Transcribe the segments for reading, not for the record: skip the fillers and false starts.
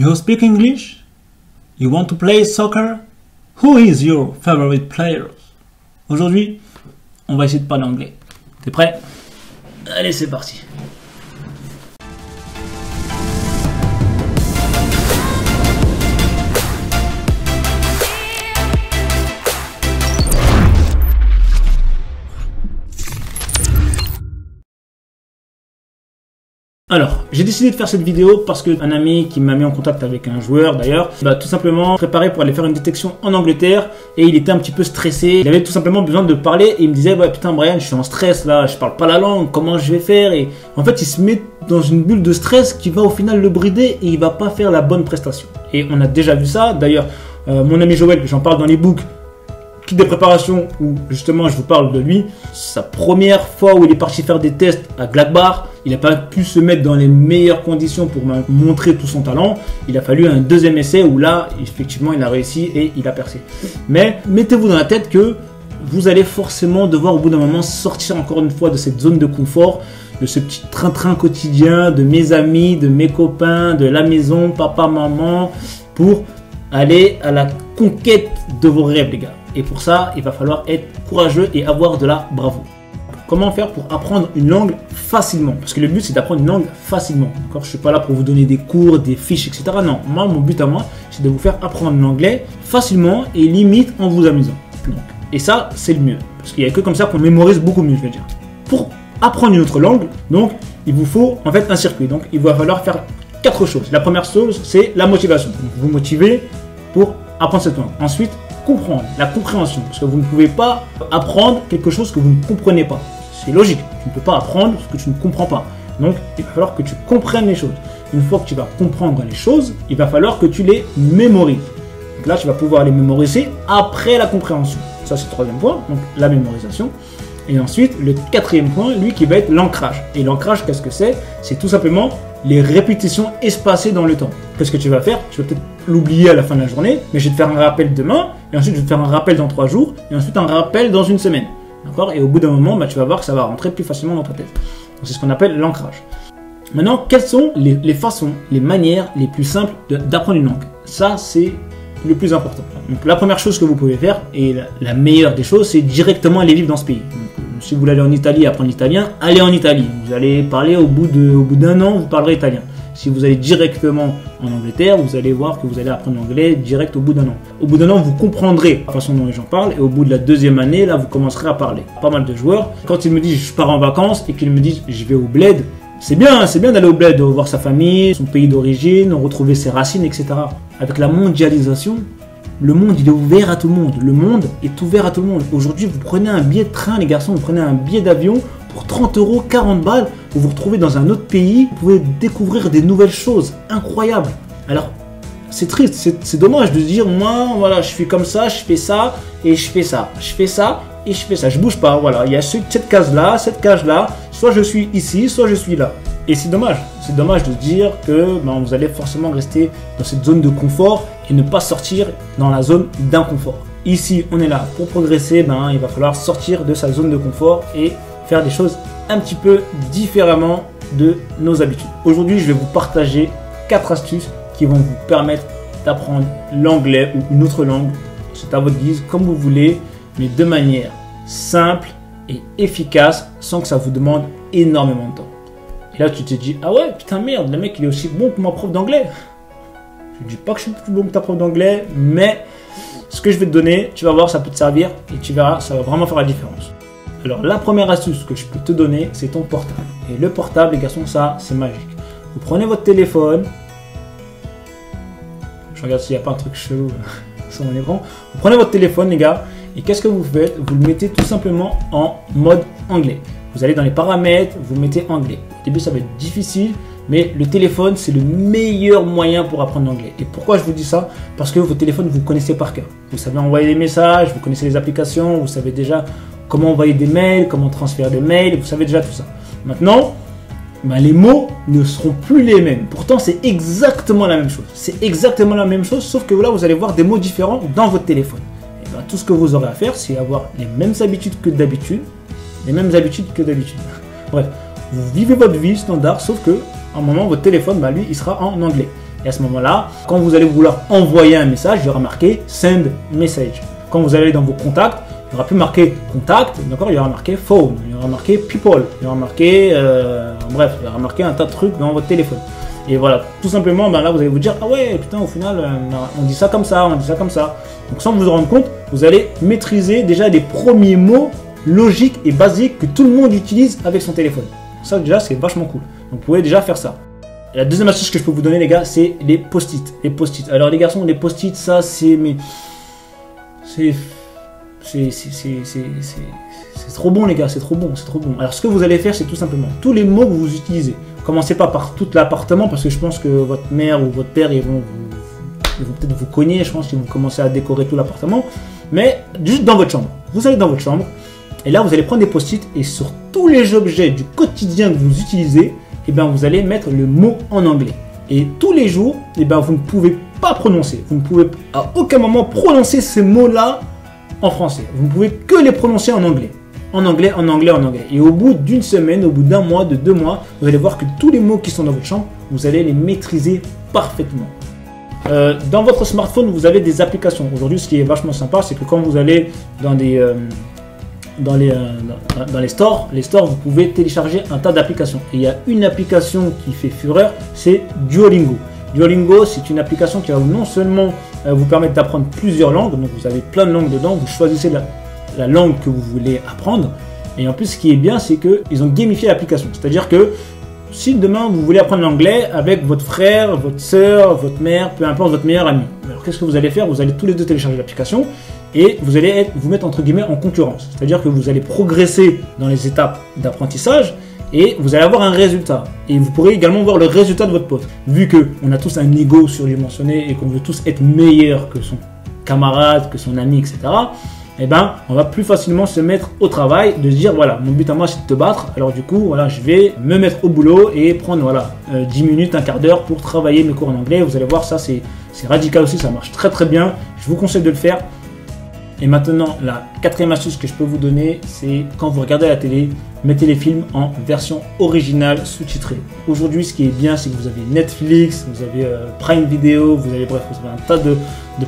You speak English? You want to play soccer? Who is your favorite player? Aujourd'hui, on va essayer de parler anglais. T'es prêt? Allez, c'est parti. Alors, j'ai décidé de faire cette vidéo parce qu'un ami qui m'a mis en contact avec un joueur d'ailleurs, tout simplement préparé pour aller faire une détection en Angleterre et il était un petit peu stressé. Il avait tout simplement besoin de parler et il me disait ouais putain Brian, je suis en stress là, je parle pas la langue, comment je vais faire? Et en fait, il se met dans une bulle de stress qui va au final le brider et il va pas faire la bonne prestation. Et on a déjà vu ça. D'ailleurs, mon ami Joël, j'en parle dans les books Kit de préparation où justement je vous parle de lui, sa première fois où il est parti faire des tests à Gladbach, il n'a pas pu se mettre dans les meilleures conditions pour montrer tout son talent. Il a fallu un deuxième essai où là effectivement il a réussi et il a percé. Mais mettez-vous dans la tête que vous allez forcément devoir au bout d'un moment sortir encore une fois de cette zone de confort, de ce petit train-train quotidien, de mes amis, de mes copains, de la maison, papa, maman, pour aller à la conquête de vos rêves les gars. Et pour ça, il va falloir être courageux et avoir de la bravoure. Comment faire pour apprendre une langue facilement? Parce que le but, c'est d'apprendre une langue facilement. Je ne suis pas là pour vous donner des cours, des fiches, etc. Non, moi, mon but à moi, c'est de vous faire apprendre l'anglais facilement et limite en vous amusant. Et ça, c'est le mieux. Parce qu'il n'y a que comme ça qu'on mémorise beaucoup mieux, je veux dire. Pour apprendre une autre langue, donc, il vous faut en fait un circuit. Donc, il va falloir faire 4 choses. La première chose, c'est la motivation. Donc, vous motivez pour apprendre cette langue. Ensuite, comprendre, la compréhension, parce que vous ne pouvez pas apprendre quelque chose que vous ne comprenez pas. C'est logique, tu ne peux pas apprendre ce que tu ne comprends pas. Donc, il va falloir que tu comprennes les choses. Une fois que tu vas comprendre les choses, il va falloir que tu les mémorises. Donc là, tu vas pouvoir les mémoriser après la compréhension. Ça, c'est le troisième point, donc la mémorisation. Et ensuite, le quatrième point, lui, qui va être l'ancrage. Et l'ancrage, qu'est-ce que c'est? C'est tout simplement les répétitions espacées dans le temps. Qu'est-ce que tu vas faire? Tu vas peut-être l'oublier à la fin de la journée, mais je vais te faire un rappel demain, et ensuite je vais te faire un rappel dans 3 jours, et ensuite un rappel dans une semaine. D'accord? Et au bout d'un moment, tu vas voir que ça va rentrer plus facilement dans ta tête. C'est ce qu'on appelle l'ancrage. Maintenant, quelles sont les façons, les manières les plus simples d'apprendre une langue? Ça, c'est le plus important. Donc, la première chose que vous pouvez faire, et la meilleure des choses, c'est directement aller vivre dans ce pays. Donc, si vous voulez aller en Italie apprendre l'italien, allez en Italie. Vous allez parler au bout d'un an, vous parlerez italien. Si vous allez directement en Angleterre, vous allez voir que vous allez apprendre l'anglais direct au bout d'un an. Au bout d'un an, vous comprendrez la façon dont les gens parlent et au bout de la deuxième année, là, vous commencerez à parler. Pas mal de joueurs, quand ils me disent je pars en vacances et qu'ils me disent je vais au bled, c'est bien d'aller au bled, de voir sa famille, son pays d'origine, retrouver ses racines, etc. Avec la mondialisation, le monde, il est ouvert à tout le monde. Le monde est ouvert à tout le monde. Aujourd'hui, vous prenez un billet de train, les garçons, vous prenez un billet d'avion pour 30 €, 40 balles, vous vous retrouvez dans un autre pays, vous pouvez découvrir des nouvelles choses incroyables. Alors, c'est triste, c'est dommage de dire, moi, voilà, je suis comme ça, je fais ça, et je fais ça. Je fais ça, et je fais ça. Je bouge pas, voilà. Il y a cette case-là, soit je suis ici, soit je suis là. Et c'est dommage. C'est dommage de dire que vous allez forcément rester dans cette zone de confort et ne pas sortir dans la zone d'inconfort. Ici, on est là pour progresser, il va falloir sortir de sa zone de confort et faire des choses un petit peu différemment de nos habitudes. Aujourd'hui, je vais vous partager 4 astuces qui vont vous permettre d'apprendre l'anglais ou une autre langue. C'est à votre guise, comme vous voulez, mais de manière simple et efficace sans que ça vous demande énormément de temps. Et là, tu te dis, ah ouais, putain merde, le mec il est aussi bon que ma prof d'anglais. Je ne dis pas que je suis plus bon que ta prof d'anglais, mais ce que je vais te donner, tu vas voir, ça peut te servir et tu verras, ça va vraiment faire la différence. Alors, la première astuce que je peux te donner, c'est ton portable. Et le portable, les garçons, ça, c'est magique. Vous prenez votre téléphone. Je regarde s'il n'y a pas un truc chelou sur mon écran. Vous prenez votre téléphone, les gars, et qu'est-ce que vous faites? Vous le mettez tout simplement en mode anglais. Vous allez dans les paramètres, vous mettez anglais. Au début, ça va être difficile, mais le téléphone, c'est le meilleur moyen pour apprendre l'anglais. Et pourquoi je vous dis ça? Parce que vos téléphones, vous connaissez par cœur. Vous savez envoyer des messages, vous connaissez les applications, vous savez déjà comment envoyer des mails, comment transférer des mails, vous savez déjà tout ça. Maintenant, les mots ne seront plus les mêmes. Pourtant, c'est exactement la même chose. C'est exactement la même chose, sauf que là, vous allez voir des mots différents dans votre téléphone. Et tout ce que vous aurez à faire, c'est avoir les mêmes habitudes que d'habitude. Bref, vous vivez votre vie standard, sauf que à un moment, votre téléphone, lui, il sera en anglais. Et à ce moment-là, quand vous allez vouloir envoyer un message, il y aura marqué Send Message. Quand vous allez dans vos contacts, il n'y aura plus marqué Contact, d'accord, il y aura marqué Phone, il y aura marqué People, il y aura marqué, bref, il y aura marqué un tas de trucs dans votre téléphone. Et voilà, tout simplement, ben là, vous allez vous dire, ah ouais, putain, au final, on dit ça comme ça, on dit ça comme ça. Donc sans vous rendre compte, vous allez maîtriser déjà les premiers mots logiques et basiques que tout le monde utilise avec son téléphone. Ça, déjà, c'est vachement cool. Donc vous pouvez déjà faire ça. Et la deuxième astuce que je peux vous donner, les gars, c'est les post-it. Les post-it. Alors les garçons, les post-it, ça, c'est trop bon, les gars, c'est trop bon, c'est trop bon. Alors ce que vous allez faire, c'est tout simplement tous les mots que vous utilisez. Commencez pas par tout l'appartement, parce que je pense que votre mère ou votre père, ils vont peut-être vous cogner, je pense, si vous commencez à décorer tout l'appartement. Mais juste dans votre chambre. Vous allez dans votre chambre, et là, vous allez prendre des post-it, et sur tous les objets du quotidien que vous utilisez, eh bien, vous allez mettre le mot en anglais. Et tous les jours, eh bien, vous ne pouvez pas prononcer. Vous ne pouvez à aucun moment prononcer ces mots-là en français. Vous ne pouvez que les prononcer en anglais. En anglais, en anglais, en anglais. Et au bout d'une semaine, au bout d'un mois, de 2 mois, vous allez voir que tous les mots qui sont dans votre chambre, vous allez les maîtriser parfaitement. Dans votre smartphone, vous avez des applications. Aujourd'hui, ce qui est vachement sympa, c'est que quand vous allez dans les stores, vous pouvez télécharger un tas d'applications. Et il y a une application qui fait fureur, c'est Duolingo. Duolingo, c'est une application qui va non seulement vous permettre d'apprendre plusieurs langues, donc vous avez plein de langues dedans, vous choisissez la langue que vous voulez apprendre. Et en plus, ce qui est bien, c'est qu'ils ont gamifié l'application. C'est-à-dire que si demain vous voulez apprendre l'anglais avec votre frère, votre soeur, votre mère, peu importe votre meilleur ami, alors qu'est-ce que vous allez faire? Vous allez tous les deux télécharger l'application et vous allez vous mettre entre guillemets en concurrence. C'est-à-dire que vous allez progresser dans les étapes d'apprentissage et vous allez avoir un résultat. Et vous pourrez également voir le résultat de votre pote. Vu qu'on a tous un ego surdimensionné et qu'on veut tous être meilleur que son camarade, que son ami, etc., eh ben, on va plus facilement se mettre au travail, de se dire, voilà, mon but à moi, c'est de te battre. Alors du coup, voilà, je vais me mettre au boulot et prendre, voilà, 10 minutes, un quart d'heure pour travailler mes cours en anglais. Vous allez voir, ça, c'est radical aussi, ça marche très très bien. Je vous conseille de le faire. Et maintenant, la quatrième astuce que je peux vous donner, c'est quand vous regardez la télé, mettez les films en version originale sous-titrée. Aujourd'hui, ce qui est bien, c'est que vous avez Netflix, vous avez Prime Video, vous avez un tas de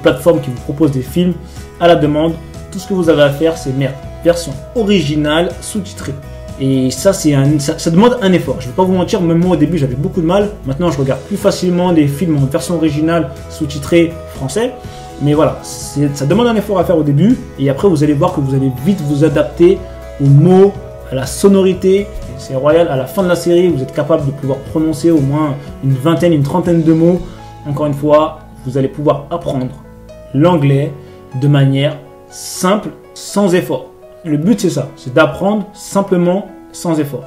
plateformes qui vous proposent des films à la demande. Tout ce que vous avez à faire, c'est mettre version originale sous-titrée. Et ça, ça demande un effort. Je ne vais pas vous mentir, même moi au début, j'avais beaucoup de mal. Maintenant, je regarde plus facilement des films en version originale sous-titrée français. Mais voilà, ça demande un effort à faire au début. Et après, vous allez voir que vous allez vite vous adapter aux mots, à la sonorité. C'est royal. À la fin de la série, vous êtes capable de pouvoir prononcer au moins une vingtaine, une trentaine de mots. Encore une fois, vous allez pouvoir apprendre l'anglais de manière simple, sans effort. Le but, c'est ça, c'est d'apprendre simplement, sans effort.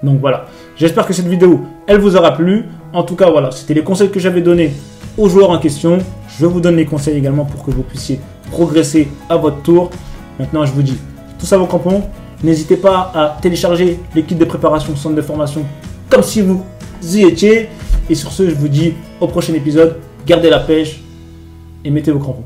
Donc voilà, j'espère que cette vidéo, elle vous aura plu. En tout cas, voilà, c'était les conseils que j'avais donnés aux joueurs en question. Je vous donne les conseils également pour que vous puissiez progresser à votre tour. Maintenant, je vous dis, tout ça vos crampons. N'hésitez pas à télécharger les kits de préparation centre de formation comme si vous y étiez. Et sur ce, je vous dis au prochain épisode. Gardez la pêche et mettez vos crampons.